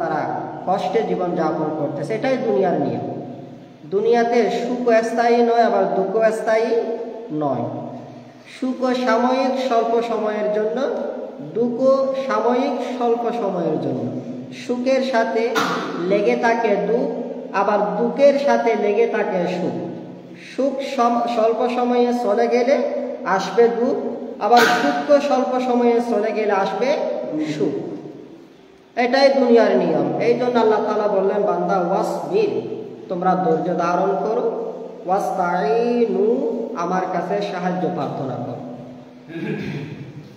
তারা কষ্টে জীবন যাপন করতেছে। এটাই দুনিয়ার নিয়ম। দুনিয়াতে সুখ স্থায়ী নয়, আবার দুঃখ স্থায়ী নয়। সুখ সাময়িক স্বল্প সময়ের জন্য, দুঃখ সাময়িক স্বল্প সময়ের জন্য। সুখের সাথে লেগে থাকে দুঃখ, আবার দুঃখের সাথে লেগে থাকে সুখ। সুখ স্বল্প সময়ে চলে গেলে আসবে দুঃখ, আবার দুঃখ স্বল্প সময়ে চলে গেলে আসবে সুখ। এটাই দুনিয়ার নিয়ম। এই জন্য আল্লাহ তাআলা বললেন, বান্দা ওয়াসবির, তোমরা ধৈর্য ধারণ করো, ওয়াস্তাইনু, আমার কাছে সাহায্য প্রার্থনা করো।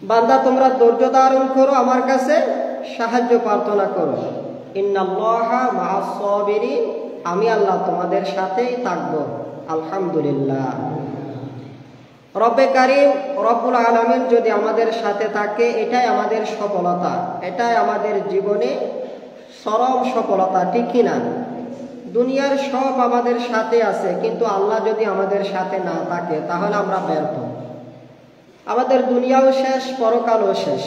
বান্দা তোমরা ধৈর্য ধারণ করো, আমার কাছে সাহায্য প্রার্থনা করো। ইন্নাল্লাহা মা'আস সাবিরিন, আমি আল্লাহ তোমাদের সাথেই থাকব। আলহামদুলিল্লাহ। রব্বে কারীম রব্বুল আলামিন যদি আমাদের সাথে থাকে, এটাই আমাদের সফলতা, এটাই আমাদের জীবনে চরম সফলতা, ঠিক কিনা? দুনিয়ার সব আমাদের সাথে আছে, কিন্তু আল্লাহ যদি আমাদের সাথে না থাকে তাহলে আমরা ব্যর্থ। আমাদের দুনিয়াও শেষ, পরকালও শেষ।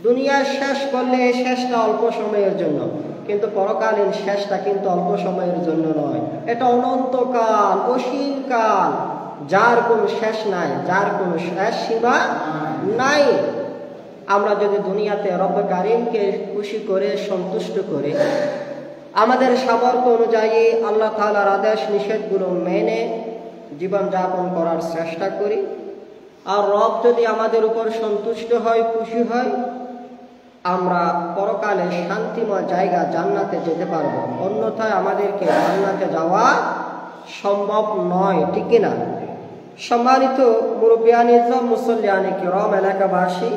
দুনিয়া শেষ করলে এই শেষটা অল্প সময়ের জন্য, কিন্তু পরকালীন শেষটা কিন্তু অল্প সময়ের জন্য নয়। এটা অনন্তকাল, অসীমকাল, যার কোনো শেষ নাই, যার কোনো শেষ সীমা নাই। আমরা যদি দুনিয়াতে রব্বে কারীমকে খুশি করে, সন্তুষ্ট করে, আমাদের সামর্থ্য অনুযায়ী আল্লাহ তাআলার আদেশ নিষেধগুলো মেনে জীবন যাপন করার চেষ্টা করি, আর রব যদি আমাদের উপর সন্তুষ্ট হয়, খুশি হয়, আমরা পরকালে শান্তিময় জায়গা জান্নাতে যেতে পারবো। অন্যথায় আমাদেরকে জান্নাতে যাওয়া সম্ভব নয়, ঠিক কিনা? সম্মানিত মুরব্বিয়ানে ইসলাম, মুসল্লিয়ানে কিরাম, এলাকাবাসী,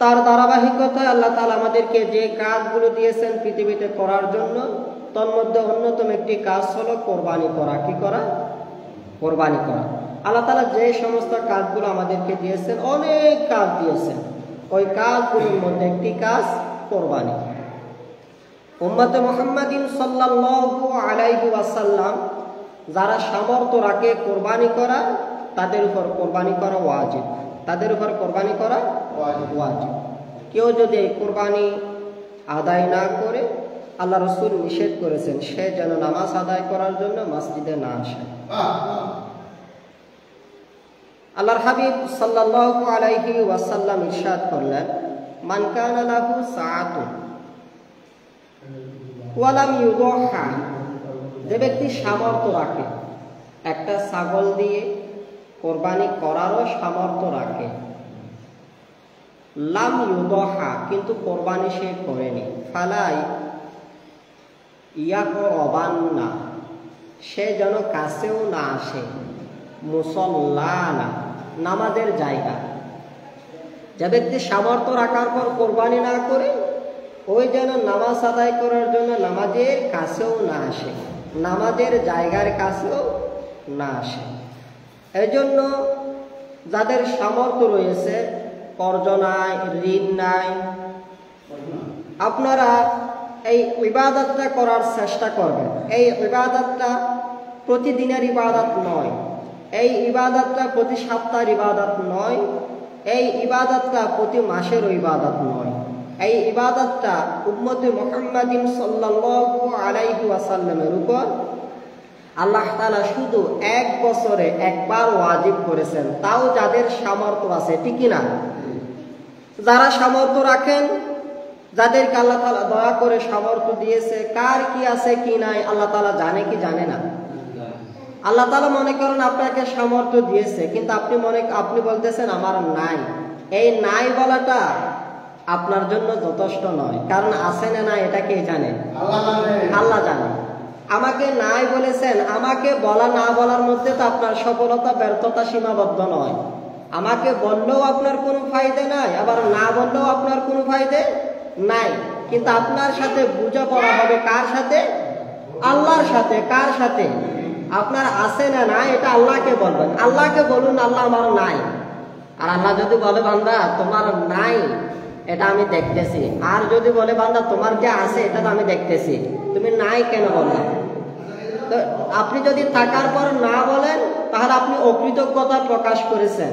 তার ধারাবাহিকতায় আল্লাহ তাআলা আমাদেরকে যে কাজগুলো দিয়েছেন পৃথিবীতে করার জন্য, তন্মধ্যে অন্যতম একটি কাজ হলো কোরবানি করা। কি করা? কোরবানি করা। আল্লাহ তাআলা যে সমস্ত কাজগুলো আমাদেরকে দিয়েছেন, অনেক কাজ দিয়েছেন, ওই কাজগুলোর মধ্যে একটি কাজ কোরবানি। উম্মতে মুহাম্মাদিন সাল্লাল্লাহু আলাইহি ওয়াসাল্লাম যারা সামর্থ্য রাখে কোরবানি করা, তাদের উপর কোরবানি করা ওয়াজিব। তাদের উপর কোরবানি করা ওয়াজিব। কেউ যদি এই কোরবানি আদায় না করে, আল্লাহ রাসূল নিষেধ করেছেন সে যেন নামাজ আদায় করার জন্য মসজিদে না আসে। আল্লাহর হাবিব সাল্লাল্লাহু আলাইহি ওয়াসাল্লাম ইরশাদ করলেন, মান কানা লাহু সাআতুন ওয়া লাম ইউদহা, যে ব্যক্তি সামর্থ্য রাখে, একটা ছাগল দিয়ে কোরবানি করারও সামর্থ্য রাখে, লাম ইউদহা, কিন্তু কোরবানি সে করেনি, ফালাই ইয়াকরাবান্না, সে যেন কাছেও না আসে, মুসল্লানা, নামাজের জায়গা। যে ব্যক্তি সামর্থ্য রাখার পর কোরবানি না করে, ওই যেন নামাজ আদায় করার জন্য নামাজের কাছেও না আসে, নামাজের জায়গার কাছেও না আসে। এই জন্য যাদের সামর্থ্য রয়েছে, কর্জ নাই, ঋণ নাই, আপনারা এই ইবাদতটা করার চেষ্টা করবেন। এই ইবাদতটা প্রতিদিনের ইবাদত নয়, এই ইবাদতটা প্রতি সপ্তাহের ইবাদত নয়, এই ইবাদতটা প্রতি মাসের ইবাদত নয়। এই ইবাদতটা উম্মতে মুহাম্মাদিন সাল্লাল্লাহু আলাইহি ওয়াসাল্লামের উপর আল্লাহ তাআলা শুধু এক বছরে একবার ওয়াজিব করেছেন, তাও যাদের সামর্থ্য আছে, ঠিক কিনা? যারা সামর্থ্য রাখেন, যাদেরকে আল্লাহ তাআলা দয়া করে সামর্থ্য দিয়েছে, কার কি আছে কি নাই আল্লাহ তাআলা জানে কি জানে না? আল্লাহ তাআলা মনে করেন আপনাকে সামর্থ্য দিয়েছে, কিন্তু আপনি বলতেছেন আমার নাই। এই নাই বলাটা আপনার জন্য যথেষ্ট নয়, কারণ আছে না নাই এটা কে জানে? আল্লাহ জানে। আমাকে নাই বলেছেন, আমাকে বলা না বলার মধ্যে তো আপনার সফলতা ব্যর্থতা সীমাবদ্ধ নয়। আমাকে বললেও আপনার কোনো ফায়দা নাই, আবার না বললেও আপনার কোনো ফায়দা নাই, কিন্তু আপনার সাথে বোঝাপড়া হবে কার সাথে? আল্লাহর সাথে। কার সাথে? আপনার আছে না নাই এটা আল্লাহকে বলবেন। আল্লাহকে বলুন আল্লাহ আমার নাই, আর আল্লাহ যদি বলে বান্দা তোমার নাই এটা আমি দেখতেছি, আর যদি বলে বান্দা তোমার যে আছে এটা তো আমি দেখতেছি, তুমি নাই কেন বললে? তো আপনি যদি থাকার পর না বলেন তাহলে আপনি অকৃতজ্ঞতা প্রকাশ করেছেন।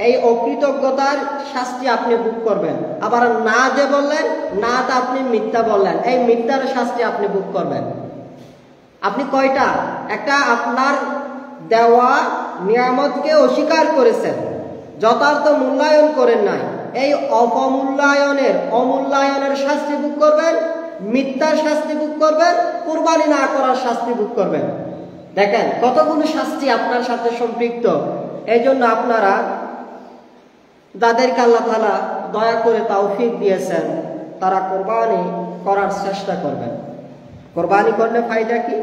এই অকৃতজ্ঞতার শাস্তি আপনি ভোগ করবেন। আবার না যে বললেন, না তা আপনি মিথ্যা বললেন, এই মিথ্যার শাস্তি আপনি ভোগ করবেন। আপনি কয়টা? একটা আপনার দেওয়া নিয়ামতকে অস্বীকার করেছেন, যথার্থ মূল্যায়ন করেন নাই, এই অমূল্যায়নের শাস্তি ভোগ করবেন, মিথ্যার শাস্তি ভোগ করবেন, কুরবানি না করার শাস্তি ভোগ করবেন। দেখেন কতগুলো শাস্তি আপনার সাথে সম্পৃক্ত। এই জন্য আপনারা যাদেরকে আল্লাহ তাআলা দয়া করে তৌফিক দিয়েছেন, তারা কোরবানি করার চেষ্টা করবেন। কোরবানি করলে ফায়দা কি?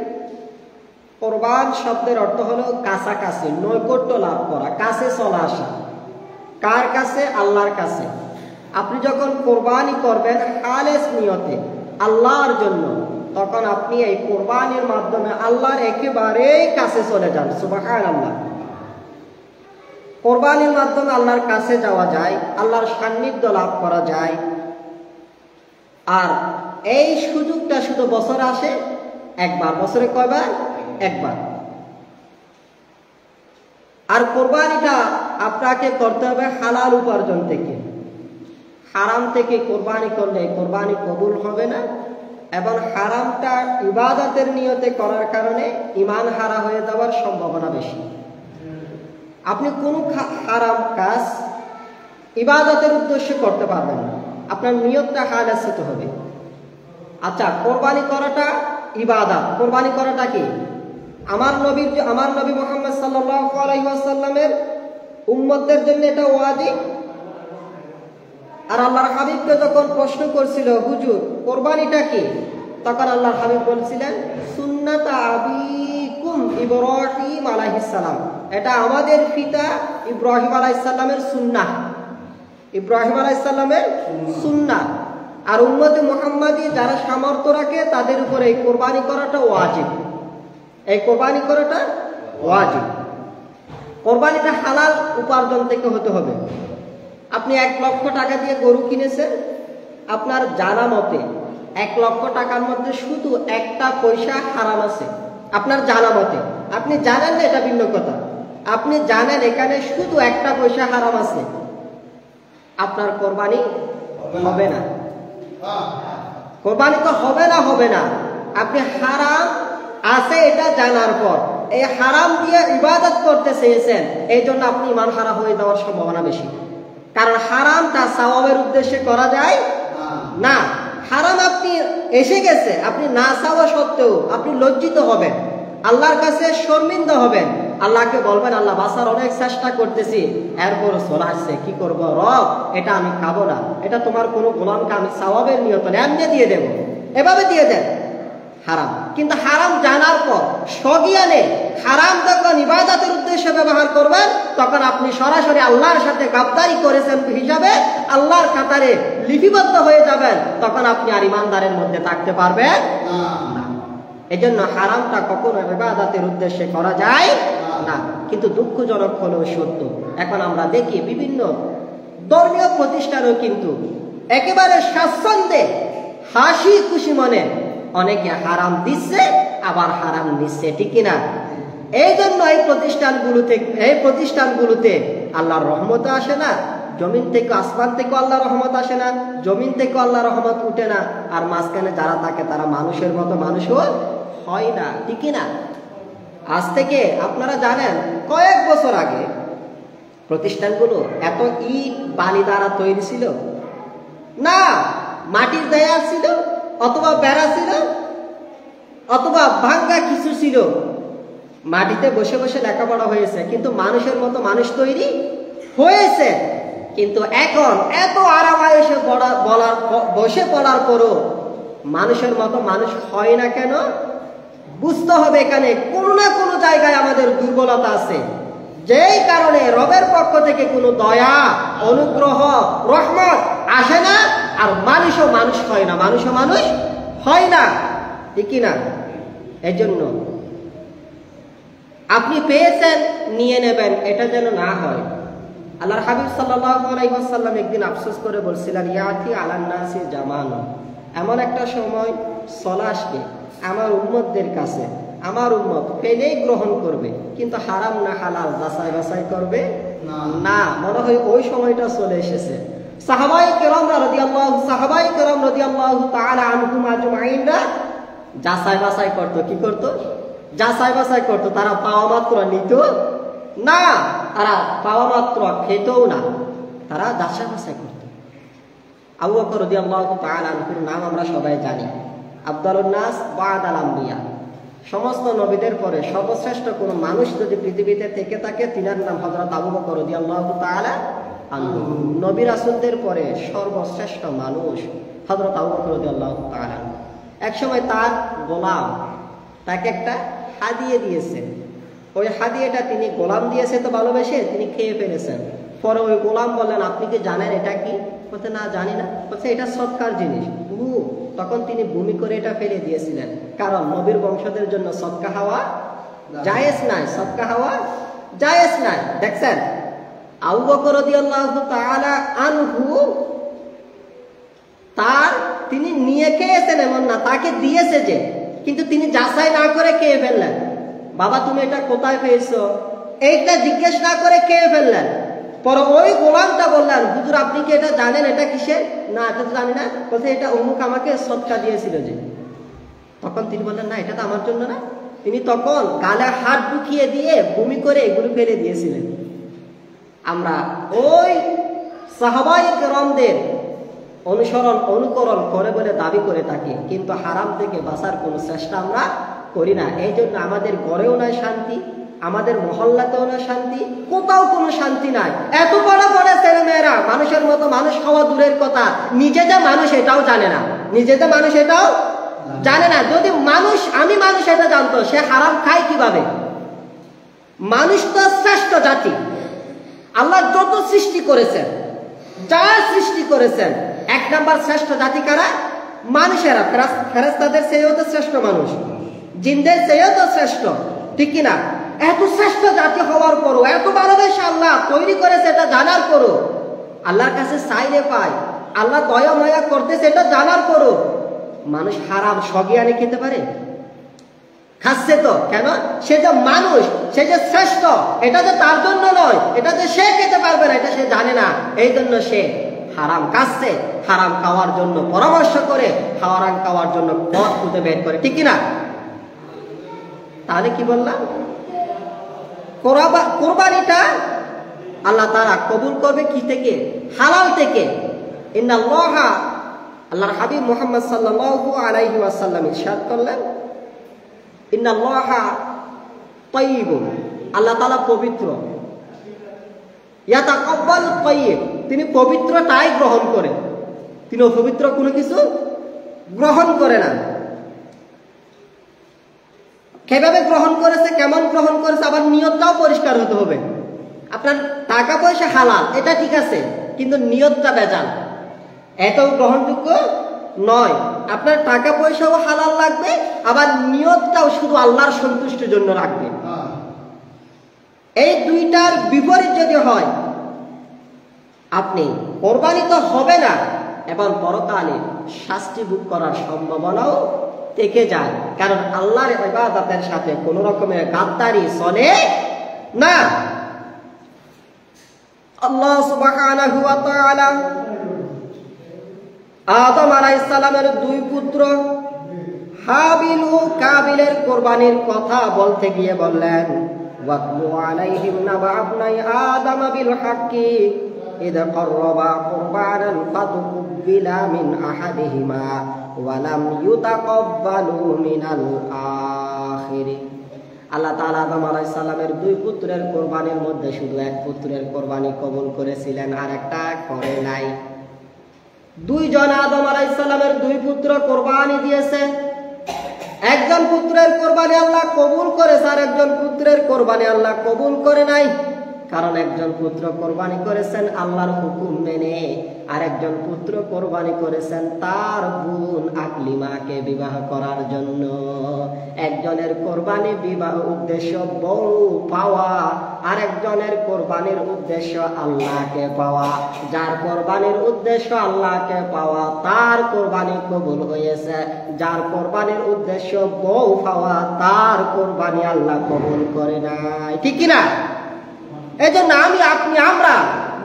কোরবান শব্দের অর্থ হলো কাছাকাছি, নৈকট্য লাভ করা, কাছে চলে আসা। কার কাছে? আল্লাহর কাছে। আপনি যখন কোরবানি করবেন খালেস নিয়তে আল্লাহর জন্য, তখন আপনি এই কোরবানির মাধ্যমে আল্লাহর একেবারেই কাছে চলে যান। সুবহানাল্লাহ। কোরবানির মাধ্যমে আল্লাহর কাছে যাওয়া যায়, আল্লাহর সান্নিধ্য লাভ করা যায়। আর এই সুযোগটা শুধু বছরে আসে একবার। বছরে কয়বার? একবার। আর কোরবানিটা আপনাকে করতে হবে হালাল উপার্জন থেকে। হারাম থেকে কোরবানি করলে কোরবানি কবুল হবে না, এবং হারামটা ইবাদতের নিয়তে করার কারণে ঈমান হারা হয়ে যাওয়ার সম্ভাবনা বেশি। আপনি কোনো হারাম কাজ ইবাদতের উদ্দেশ্যে করতে পারবেন না, আপনার নিয়তটা খালেস হতে হবে। আচ্ছা, কোরবানি করাটা ইবাদত। কোরবানি করাটা কি? আমার নবী মুহাম্মদ সাল্লাল্লাহু আলাইহি ওয়াসাল্লামের উম্মতদের জন্য এটা ওয়াজিব। আর আল্লাহর হাবিবকে যখন প্রশ্ন করছিল, হুজুর কোরবানিটা কি, তখন আল্লাহর হাবিব বলছিলেন সুন্নাত আবিকুম ইব্রাহিম আলাইহিস সালাম। এটা আমাদের পিতা ইব্রাহিম আলাইহিস সালামের সুন্নাহ। ইব্রাহিম আলাইহিস সালামের সুন্নাহ। আর উম্মতে মুহাম্মাদি যারা সামর্থ্য রাখে তাদের উপরে এই কোরবানি করাটা ওয়াজিব। এই কোরবানি করাটা ওয়াজিব। কোরবানিটা হালাল উপার্জন থেকে হতে হবে। আপনি 1 লক্ষ টাকা দিয়ে গরু কিনেছেন, আপনার জানা মতে 1 লক্ষ টাকার মধ্যে শুধু একটা পয়সা হারাম আছে, আপনার জানা মতে। আপনি জানেন না, এটা ভিন্ন কথা। আপনি জানেন এখানে শুধু একটা পয়সা হারাম আছে, আপনার কোরবানি হবে না। কোরবানি তো হবে না। আপনি হারাম আছে এটা জানার পর এই হারাম দিয়ে ইবাদত করতে চেয়েছেন, এই জন্য আপনি ঈমান হারা হয়ে যাওয়ার সম্ভাবনা বেশি। কারণ হারামটা সওয়াবের উদ্দেশ্যে করা যায় না। হারাম আপনি এসে গেছে, আপনি না চাওয়া সত্ত্বেও আপনি লজ্জিত হবেন, আল্লাহর কাছে শর্মিন্দা হবেন, আল্লাহকে বলবেন আল্লাহ বাঁচার অনেক চেষ্টা করতেছি, এরপর চলে আসছে, কি করব রব, এটা আমি খাবো না, এটা তোমার কোনো গোলামকে আমি সওয়াবের নিয়ত এমনি দিয়ে দেব, এভাবে দিয়ে দেন। হারাম। কিন্তু হারাম জানার পর সজ্ঞানে হারাম যখন ইবাদতের উদ্দেশ্যে ব্যবহার করবেন, তখন আপনি সরাসরি আল্লাহর সাথে গাদ্দারি করেছেন হিসাবে আল্লাহর কাতারে লিপিবদ্ধ হয়ে যাবেন। তখন আপনি আর ইমানদারের মধ্যে থাকতে পারবেন না। এই জন্য হারামটা কখনো ইবাদতের উদ্দেশ্যে করা যায় না। কিন্তু দুঃখজনক হলেও সত্য, এখন আমরা দেখি বিভিন্ন ধর্মীয় প্রতিষ্ঠানও কিন্তু একেবারে স্বাচ্ছন্দ্যে হাসি খুশি মনে অনেকে হারাম দিচ্ছে, আবার হারাম নিচ্ছে, ঠিক কিনা? এই জন্য এই প্রতিষ্ঠানগুলোতে আল্লাহর রহমত আসে না। জমিন থেকে আসমান থেকে আল্লাহর রহমত আসে না, জমিন থেকে আল্লাহর রহমত উঠে না, আর মাঝখানে যারা থাকে তারা মানুষের মতো মানুষও হয় না, ঠিক কিনা? আজ থেকে আপনারা জানেন কয়েক বছর আগে প্রতিষ্ঠানগুলো এত ইট বালি দ্বারা তৈরি ছিল না, মাটির দেয়াল ছিল, অথবা বেড়া ছিল, অথবা ভাঙ্গা কিছু ছিল, মাটিতে বসে বসে লেখাপড়া হয়েছে, কিন্তু মানুষের মতো মানুষ তৈরি হয়েছে। কিন্তু এখন এত আরামায়েশে বসে পড়ার পরও মানুষের মতো মানুষ হয় না কেন? বুঝতে হবে এখানে কোনো না কোনো জায়গায় আমাদের দুর্বলতা আছে, যেই কারণে রবের পক্ষ থেকে কোনো দয়া, অনুগ্রহ, রহমত আসে না, আর মানুষও মানুষ হয় না, মানুষও মানুষ হয় না, ঠিক না? এই জন্য আপনি পেয়েছেন নিয়ে নেবেন, এটা যেন না হয়। আল্লাহর হাবিব সাল্লাল্লাহু আলাইহি ওয়াসাল্লাম একদিন আফসোস করে বলছিলেন, ইয়াতি আলান নাসি জামানুন, এমন একটা সময় চলে আসবে আমার উম্মতদের কাছে, আমার উম্মত পেলেই গ্রহণ করবে, কিন্তু হারাম না হালাল যাচাই বাছাই করবে না, মনে হয় ওই সময়টা চলে এসেছে। সাহাবায়ে কেরাম রাদিয়াল্লাহু তাআলা আনহুম আজমাইনরা যাচাই বাছাই করতো। কি করতো? যাচাই বাছাই করতো। তারা পাওয়া মাত্র নিত না, তারা পাওয়া মাত্র খেতেও না, তারা যাচাই বাছাই করতো। আবু বকর রাদিয়াল্লাহু তাআলা আনহুর নাম আমরা সবাই জানি, আফদালুন নাস বা'দাল আম্বিয়া। সমস্ত নবীদের পরে সর্বশ্রেষ্ঠ কোন মানুষ যদি পৃথিবীতে থেকে থাকে, তিনার নাম হযরত আবু বকর রাদিয়াল্লাহু তাআলা আনহু। নবী রাসূলদের পরে সর্বশ্রেষ্ঠ মানুষ হযরত আবু বকর রাদিয়াল্লাহু তাআলা আনহু। একসময় তার গোলাম তাকে একটা হাদিয়া দিয়েছে। ওই হাদিয়াটা তিনি গোলাম দিয়েছে তো ভালোবেসে তিনি খেয়ে ফেলেছেন। পরে ওই গোলাম বললেন, আপনি কি জানেন এটা কি? বলতে, না জানি না। বলছে, এটা সদকার জিনিস। তখন তিনি বমি করে এটা ফেলে দিয়েছিলেন, কারণ নবীর বংশদের জন্য সদকা হওয়া জায়েজ নাই, সদকা হওয়া জায়েজ নাই। দেখছেন, আবু বকর রাদিয়াল্লাহু তাআলা আনহু তিনি নিয়ে খেয়েছেন এমন না, তাকে দিয়েছে যে, কিন্তু তিনি যাচাই না করে খেয়ে ফেললেন। বাবা তুমি এটা কোথায় পেয়েছো, এইটা জিজ্ঞেস না করে খেয়ে ফেললেন। পরে ওই গোলামটা বললেন, হুজুর আপনি কি এটা জানেন এটা কিসের? না এটা তো জানি না। বলছে, এটা অমুক আমাকে সদকা দিয়েছিল যে। তখন তিনি বললেন, না এটা তো আমার জন্য না। তিনি তখন গালে হাত ঢুকিয়ে দিয়ে বমি করে এগুলো ফেলে দিয়েছিলেন। আমরা ওই সাহাবায়ে কেরামদের অনুকরণ করে বলে দাবি করে থাকি, কিন্তু হারাম থেকে বাঁচার কোনো চেষ্টা আমরা করি না। এই জন্য আমাদের ঘরেও নাই শান্তি, আমাদের মহল্লাতেও না শান্তি, কোথাও কোনো শান্তি নাই। এত বড় বড় ছেলে মেয়েরা মানুষের মতো মানুষ হওয়া দূরের কথা, নিজে যে মানুষ এটাও জানে না, নিজে যে মানুষ এটাও জানে না। যদি আমি মানুষ এটা জানতো, সে হারাম খায় কিভাবে? মানুষ তো শ্রেষ্ঠ জাতি, আল্লাহ যত সৃষ্টি করেছেন, যা সৃষ্টি করেছেন, এক নাম্বার শ্রেষ্ঠ জাতি কারা? মানুষেরা। ফেরেশতাদের চেয়েও তো শ্রেষ্ঠ মানুষ, জিনদের চেয়েও তো শ্রেষ্ঠ, ঠিক কিনা? এত শ্রেষ্ঠ জাতি হওয়ার পরও, এত ভালোবেসে আল্লাহ তৈরি করেছে এটা জানার পরও, আল্লাহর কাছে চাইলে পায়, আল্লাহ দয়া মায়া করতেছে এটা জানার পরও মানুষ হারাম সগিয়ানে খেতে পারে? খাচ্ছে তো। কেন? সে যে মানুষ, সে যে শ্রেষ্ঠ, এটা যে তার জন্য নয়, এটা যে সে খেতে পারবে না, এটা সে জানে না। এই জন্য সে হারাম খাচ্ছে, হারাম খাওয়ার জন্য পরামর্শ করে, হারাম খাওয়ার জন্য পথ খুঁজে বের করে, ঠিক কিনা? তাহলে কি বললাম? কোরবানিটা আল্লাহ তাআলা কবুল করবে কি থেকে? হালাল থেকে। ইন্নাল্লাহা, আল্লাহর হাবিব মুহাম্মদ সাল্লাল্লাহু আলাইহি ওয়াসাল্লাম ইরশাদ করলেন, ইন্নাল্লাহা তাইয়্যিবুন, আল্লাহ তাআলা পবিত্র। ইয়াতাকাব্বাল তাইয়্যিব, তিনি পবিত্রতাই গ্রহণ করেন, তিনি অপবিত্র কোনো কিছু গ্রহণ করে না। কিভাবে গ্রহণ করেছে, কেমন গ্রহণ করেছে, আবার নিয়তটাও পরিষ্কার হতে হবে। আপনার টাকা পয়সা হালাল, এটা ঠিক আছে, কিন্তু নিয়তটা বেজাল, এটাও গ্রহণযোগ্য নয়। আপনার টাকা পয়সাও হালাল লাগবে, আবার নিয়তটাও শুধু আল্লাহর সন্তুষ্টির জন্য রাখবে। এই দুইটার বিপরীত যদি হয়, আপনি কোরবানি তো হবে না, এবং পরকালে শাস্তি ভোগ করার সম্ভাবনাও থেকে যায়। কারণ আল্লাহর ইবাদতের সাথে কোন রকমের গাদ্দারি চলে না। আল্লাহ সুবহানাহু ওয়া তাআলা আদম আলাইহিস সালামের দুই পুত্র হাবিল ও কাবিলের কোরবানির কথা বলতে গিয়ে বললেন, ওয়াতলু আলাইহিম নাবা ইবনাই আদম বিল হাক্কি ইদ ক্বাররাবা কুরবানান ফাতুকবিলা মিন আহাদিহিমা ওয়া লাম ইউতাকাব্বালু মিনাল আখির। আল্লাহ তাআলা আদম আলাইহিস সালামের দুই পুত্রের কোরবানির মধ্যে শুধু এক পুত্রের কোরবানি কবুল করেছিলেন, আর একটা করে নাই। দুইজন আদম আলাইহিস সালামের দুই পুত্র কোরবানি দিয়েছে, একজন পুত্রের কোরবানি আল্লাহ কবুল করেছে, আর একজন পুত্রের কোরবানি আল্লাহ কবুল করে নাই। কারণ একজন পুত্র কোরবানি করেছেন আল্লাহর হুকুম মেনে, আর একজন পুত্র কোরবানি করেছেন তার বোন আকলিমাকে বিবাহ করার জন্য। একজনের কোরবানি বিবাহ উদ্দেশ্য বউ পাওয়া, আর একজনের কোরবানির উদ্দেশ্য আল্লাহকে পাওয়া। যার কোরবানির উদ্দেশ্য আল্লাহকে পাওয়া তার কোরবানি কবুল হয়েছে, যার কোরবানির উদ্দেশ্য বউ পাওয়া তার কোরবানি আল্লাহ কবুল করে নাই, ঠিক কিনা? এই জন্য আমি, আপনি, আমরা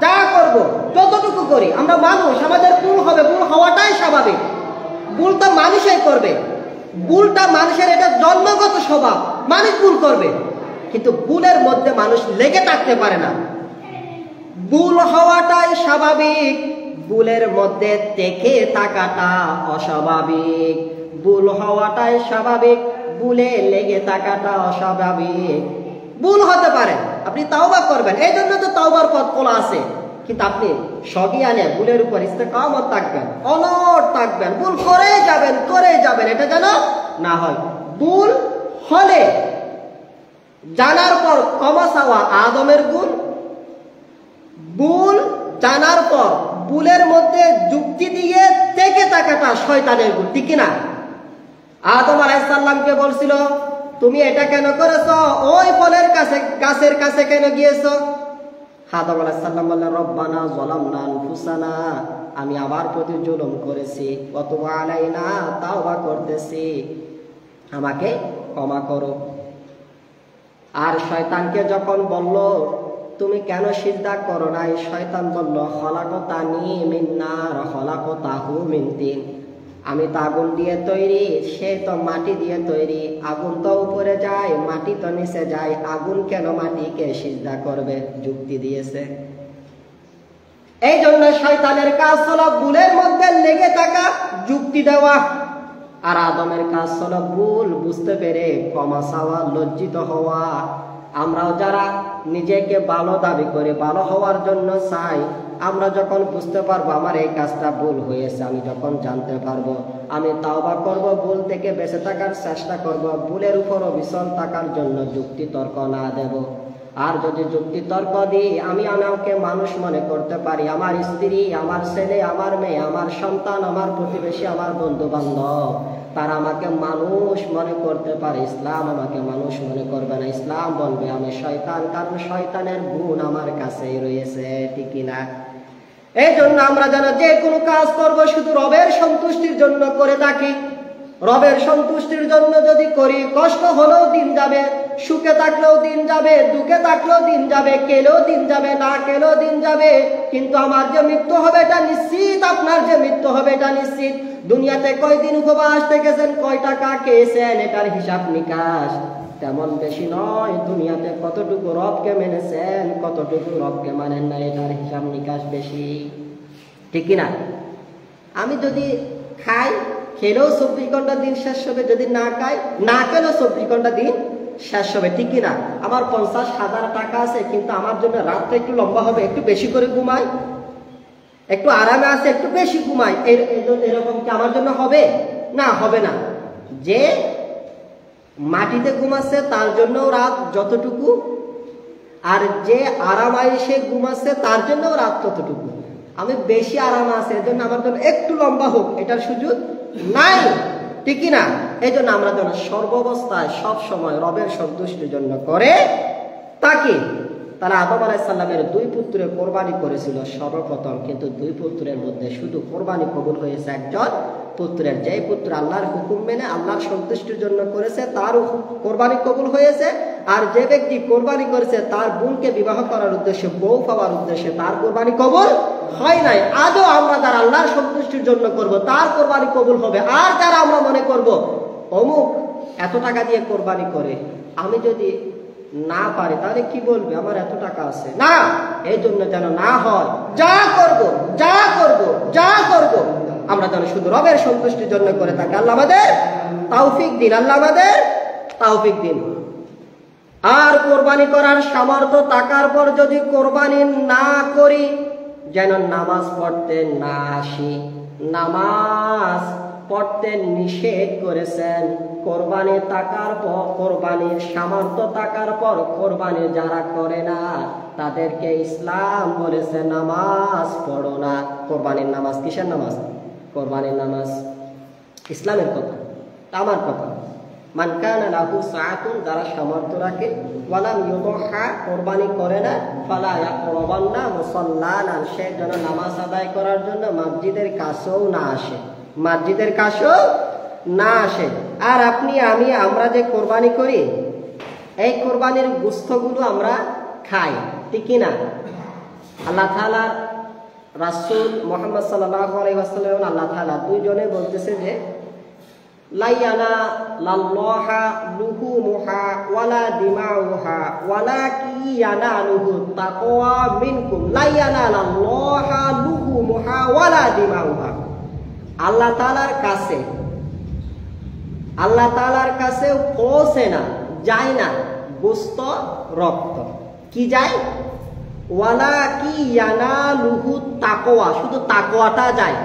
যা করব, যতটুকু করি, আমরা মানুষ, আমাদের ভুল হবে, ভুল হওয়াটাই স্বাভাবিক। ভুল তো মানুষই করবে, ভুলটা মানুষের, এটা জন্মগত স্বভাব, মানুষ ভুল করবে। কিন্তু ভুলের মধ্যে মানুষ লেগে থাকতে পারে না। ভুল হওয়াটাই স্বাভাবিক, ভুলের মধ্যে থেকে থাকাটা অস্বাভাবিক। ভুল হওয়াটাই স্বাভাবিক, ভুলে লেগে থাকাটা অস্বাভাবিক। ভুল হতে পারে, আপনি তাওবা করবেন, এই জন্য তো তাওবার পথ খোলা আছে। কিন্তু আপনি সগিয়ানে ভুলের উপর ইস্তেকামত থাকবেন, অনড় থাকবেন, ভুল করে যাবেন, এটা যেন না হয়। ভুল হলে জানার পর ক্ষমা চাওয়া আদমের গুণ, ভুল জানার পর ভুলের মধ্যে যুক্তি দিয়ে থেকে থাকাটা শয়তানের গুণ, ঠিক কিনা? আদম আলাইহিস সালামকে বলছিল, তুমি এটা কেন করেছো, ওই ফলের কাছে, গাছের কাছে কেন গিয়েছো? আদম আলাইহিস সালাম বললেন, রব্বানা যালামনা আনফুসানা, আমি আমার প্রতি জুলুম করেছি, ওয়া তুব আলাইনা, তাওবা করতেছি, আমাকে ক্ষমা করো। আর শয়তানকে যখন বলল, তুমি কেন সিজদা করো নাই? শয়তান বলল, খলাকতানি মিন নার খলাকতাহু মিন তিন, আমি তো আগুন দিয়ে তৈরি, সে তো মাটি দিয়ে তৈরি, আগুন তো উপরে যায়, মাটি তো নিচে যায়, আগুন কেন মাটিকে সিজদা করবে? যুক্তি দিয়েছে। এই জন্য শয়তানের কাজ হলো ভুলের মধ্যে লেগে থাকা, যুক্তি দেওয়া। আর আদমের কাজ হলো ভুল বুঝতে পেরে ক্ষমা চাওয়া, লজ্জিত হওয়া। আমরাও যারা নিজেকে ভালো দাবি করে, ভালো হওয়ার জন্য চাই, আমরা যখন বুঝতে পারবো আমার এই কাজটা ভুল হয়েছে, আমি যখন জানতে পারবো, আমি তাওবা করব, ভুল থেকে বেঁচে থাকার চেষ্টা করব, ভুলের উপর অবিচল থাকার জন্য যুক্তি তর্ক না দেব। আর যদি যুক্তি তর্ক দিই, আমি আমাকে মানুষ মনে করতে পারি, আমার স্ত্রী, আমার ছেলে, আমার মেয়ে, আমার সন্তান, আমার প্রতিবেশী, আমার বন্ধু বান্ধব, তারা আমাকে মানুষ মনে করতে পারে, ইসলাম আমাকে মানুষ মনে করবে না। ইসলাম বলবে আমি শয়তান, কারণ শয়তানের গুণ আমার কাছেই রয়েছে, ঠিক কিনা? এই জন্য আমরা যেন যে কোনো কাজ করব শুধু রবের সন্তুষ্টির জন্য করে থাকি। রবের সন্তুষ্টির জন্য যদি করি, কষ্ট হলেও দিন যাবে, সুখে থাকলেও দিন যাবে, দুঃখে থাকলেও দিন যাবে, কেলেও দিন যাবে, না কেলেও দিন যাবে, কিন্তু আমার যে মৃত্যু হবে এটা নিশ্চিত, আপনার যে মৃত্যু হবে এটা নিশ্চিত। দুনিয়াতে কয়দিন উপবাস থেকেছেন, কয় টাকা খেয়েছেন, এটার হিসাব নিকাশ তেমন বেশি নয়। দুনিয়াতে কতটুকু রবকে মেনেছেন, কতটুকু রবকে মানেন না, এটার হিসাব নিকাশ বেশি, ঠিক কিনা? আমি যদি খাই, খেলেও 24 ঘন্টা দিন শেষ হবে, যদি না খাই, না খেলেও 24 ঘন্টা দিন শেষ হবে, ঠিক কিনা? আমার 50,000 টাকা আছে, কিন্তু আমার জন্য রাতটা একটু লম্বা হবে, একটু বেশি করে ঘুমাই, একটু আরামে আছে, একটু বেশি ঘুমাই, এরকম কি আমার জন্য হবে? না, হবে না। যে মাটিতে ঘুমাচ্ছে তার জন্য রাত যতটুকু, আর যে আরাম আয়েশে ঘুমাচ্ছে তার জন্য রাত ততটুকু। আমি বেশি আরাম আছে, এর জন্য আমার জন্য একটু লম্বা হোক, এটার সুযোগ নাই, ঠিক না? এই জন্য আমরা যেন সর্বাবস্থায় সব সময় রবের সন্তুষ্টির জন্য করে থাকি। তারা আদম আলাইহিস সালামের 2 পুত্রের কোরবানি করেছিল সর্বপ্রথম, কিন্তু 2 পুত্রের মধ্যে শুধু কোরবানি কবুল হয়েছে একজন পুত্রের। যে পুত্র আল্লাহর হুকুম মেনে আল্লাহর সন্তুষ্টির জন্য করেছে তার কোরবানি কবুল হয়েছে। আর যে ব্যক্তি কোরবানি করেছে তার বোনকে বিবাহ করার উদ্দেশ্যে, বউ পাওয়ার উদ্দেশ্যে, তার কোরবানি কবুল হয় নাই। আজও আমরা যারা আল্লাহর সন্তুষ্টির জন্য করব তার কোরবানি কবুল হবে। আর যারা আমরা মনে করব অমুক এত টাকা দিয়ে কোরবানি করে, আমি যদি না পারি তাহলে কি বলবে, আমার এত টাকা আছে, না, এই জন্য যেন না হয়, যা করব আমরা যেন শুধু রবের সন্তুষ্টির জন্য করে থাকি। আল্লাহ আমাদের তৌফিক দিন, আল্লাহ আমাদের তৌফিক দিন। আর কোরবানি করার সামর্থ্য থাকার পর যদি কোরবানি না করি, যেন নামাজ পড়তে না আসি। নামাজ পড়তে নিষেধ করেছেন। কোরবানি থাকার পর, কোরবানির সামর্থ্য থাকার পর কোরবানি যারা করে না তাদেরকে ইসলাম বলেছে নামাজ পড়ো না। কোরবানির নামাজ কিসের নামাজ? কোরবানির নামাজ ইসলামের কথা, আমার কথা। মান কানা লাহু সাআতুন, যারা সামর্থ্য রাখে, ওয়ালাম ইউদহা, কোরবানি করে না, ফালা ইয়াকরাবান্না মুসাল্লানা, সে যেন নামাজ আদায় করার জন্য মসজিদের কাছেও না আসে, মসজিদের কাছেও না আসে। আর আপনি, আমি, আমরা যে কোরবানি করি, এই কোরবানির গোশতগুলো আমরা খাই। ঠিক কি না? আল্লাহ তাআলা রাসূল মুহাম্মদ সাল্লাল্লাহু আলাইহি ওয়াসাল্লাম আল্লাহ তাআলা দুইজনে বলতেছে যে লা ইয়ানালাল্লাহা লুহুমুহা ওয়ালা দিমাউহা ওয়ালাকি ইয়ানালুহু তাকওয়া মিনকুম। লা ইয়ানালাল্লাহা লুহুমুহা ওয়ালা দিমাউহা। আল্লাহ তাআলার কাছে পৌঁছে না, যায় না গোশত রক্ত, কি যায়? ওয়ালাকি ইয়ানালুহু তাকওয়া, শুধু তাকওয়াটা যায়।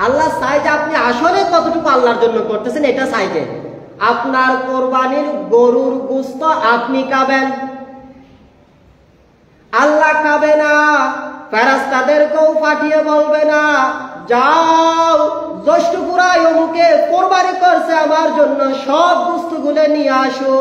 আল্লাহ চায় যে আপনি আসলে কতটুকু আল্লাহর জন্য করতেছেন এটা চাইছে। আপনার কোরবানির গরুর গোশত আপনি খাবেন, আল্লাহ খাবে না। ফেরেশতাদেরকেও পাঠিয়ে বলবে না যাও জ্যৈষ্ঠপুরায় অমুকে কোরবানি করছে আমার জন্য, সব গোশতগুলো নিয়ে আসো।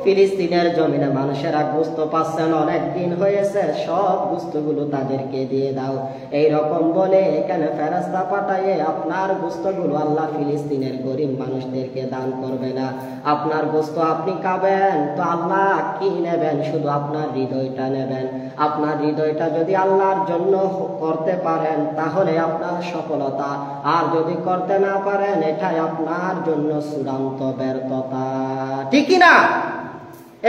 ফিলিস্তিনের জমিনে মানুষেরা গোশত পাচ্ছে না, অনেক দিন হয়েছে, সব গোশতগুলো তাদেরকে দিয়ে দাও। এইরকম বলে এখানে ফেরেশতা পাঠাইয়ে আপনার গোশতগুলো আল্লাহ ফিলিস্তিনের গরিব মানুষদেরকে দান করবে না। আপনার গোশত আপনি খাবেন তো আল্লাহ কি নেবেন? শুধু আপনার হৃদয়টা নেবেন। আপনার হৃদয়টা যদি আল্লাহর জন্য করতে পারেন তাহলে আপনার সফলতা, আর যদি করতে না পারেন এটাই আপনার জন্য চূড়ান্ত ব্যর্থতা, ঠিক কি না?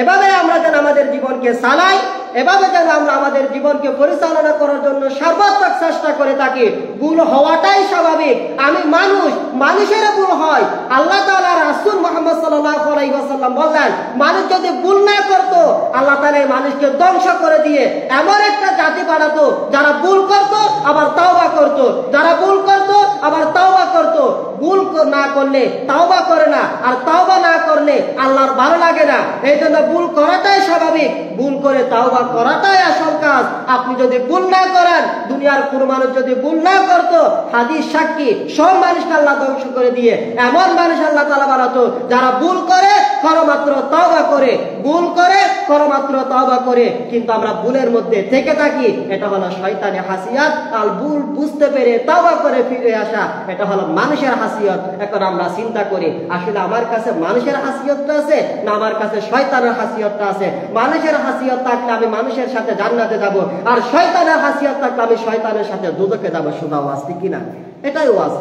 এভাবে আমরা যেন আমাদের জীবনকে চালাই, এভাবে যেন আমরা আমাদের জীবনকে পরিচালনা করার জন্য সর্বাত্মক চেষ্টা করে থাকি। ভুল হওয়াটাই স্বাভাবিক। আমি মানুষ, মানুষেরও ভুল হয়। আল্লাহ তাআলা রাসূল মুহাম্মদ সাল্লাল্লাহু আলাইহি ওয়াসাল্লাম বললেন মানুষ যদি ভুল না করতো আল্লাহ তাআলা এই মানুষকে ধ্বংস করে দিয়ে এমন একটা জাতি বানাতো যারা ভুল করতো আবার তাওবা করতো, যারা ভুল করতো আবার তাওবা করতো। ভুল না করলে তাওবা করে না, আর তাওবা না করলে আল্লাহর ভালো লাগে না। এই জন্য ভুল করাটাই স্বাভাবিক, ভুল করে তাওবা করাটাই আসল কাজ। আপনি যদি ভুল না করেন, দুনিয়ার কোন মানুষ যদি ভুল না করতো, হাদিস সাক্ষী সব মানুষকে আল্লাহ ধ্বংস করে দিয়ে এমন মানুষ আল্লাহ তাআলা বানাতো যারা ভুল করে করমাত্র তাওবা করে, ভুল করে করমাত্র তাওবা করে। কিন্তু আমরা ভুলের মধ্যে থেকে থাকি, এটা হলো শয়তানের হাসিয়াত। আর ভুল বুঝতে পেরে তাওবা করে ফিরে আসা, এটা হলো মানুষের হাসিয়ত। এখন আমরা চিন্তা করি আসলে আমার কাছে মানুষের হাসিয়তটা আছে না আমার কাছে শয়তানের হাসিয়তটা আছে? মানুষের হাসিয়ত থাকলে আমি মানুষের সাথে জান্নাতে যাব, আর শয়তানের হাসিয়ত থাকলে আমি শয়তানের সাথে দুজকে যাব। শুধু ওয়াজ, ঠিক কিনা? এটাই ওয়াজ।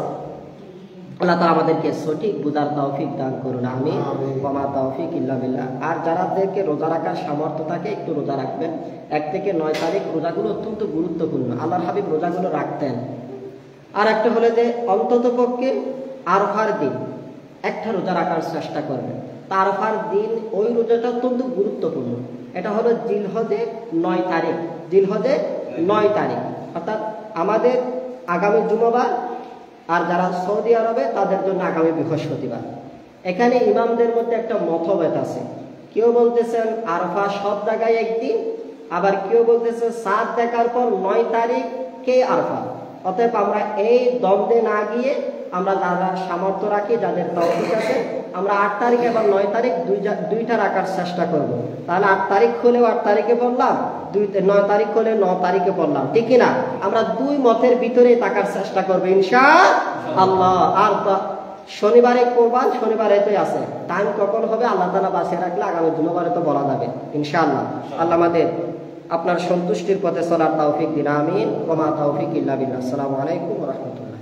আল্লাহ তাআলা আমাদেরকে সঠিক বুঝার তৌফিক দান করুন, আমিন। ওয়া মা তৌফিক ইল্লা বিল্লাহ। আর যারাদেরকে রোজা রাখার সামর্থ্য থাকে একটু রোজা রাখবেন। 1 থেকে 9 তারিখ রোজাগুলো অত্যন্ত গুরুত্বপূর্ণ। আল্লাহর হাবিব রোজাগুলো রাখতেন। আর একটা হলো যে অন্তত পক্ষে আরফার দিন একটা রোজা রাখার চেষ্টা করবেন। আরফার দিন ওই রোজাটা অত্যন্ত গুরুত্বপূর্ণ। এটা হলো জিলহজে 9 তারিখ, জিলহজে 9 তারিখ অর্থাৎ আমাদের আগামী জুমাবার, আর যারা সৌদি আরবে তাদের জন্য আগামী বৃহস্পতিবার। এখানে ইমামদের মধ্যে একটা মতভেদ আছে। কেউ বলতেছেন আরফা সব জায়গায় একদিন, আবার কেউ বলতেছে 7 দেখার পর 9 তারিখ কে আরফা। অতএব আমরা এই দ্বন্দ্বে না গিয়ে আমরা যারা সামর্থ্য রাখি, যাদের তৌফিক আছে, আমরা 8 তারিখ এবং 9 তারিখ দুইটা রাখার চেষ্টা করব। তাহলে 8 তারিখ হলেও 8 তারিখে পড়লাম, 9 তারিখ হলে 9 তারিখে পড়লাম, ঠিক কিনা? আমরা দুই মতের ভিতরে থাকার চেষ্টা করবো ইনশাআল্লাহ। আর শনিবারে কোরবান, শনিবারে তো আছে, টাইম কখন হবে আল্লাহ তাআলা বাঁচিয়ে রাখলে আগামী জুমাবারে তো বলা যাবে ইনশাআল্লাহ। আল্লাহ আমাদের আপনার সন্তুষ্টির পথে চলার তৌফিক দিন, আমিন। ওয়া মা তৌফিক ইল্লা বিল্লাহ। আসসালামু আলাইকুম ওয়া রাহমাতুল্লাহ।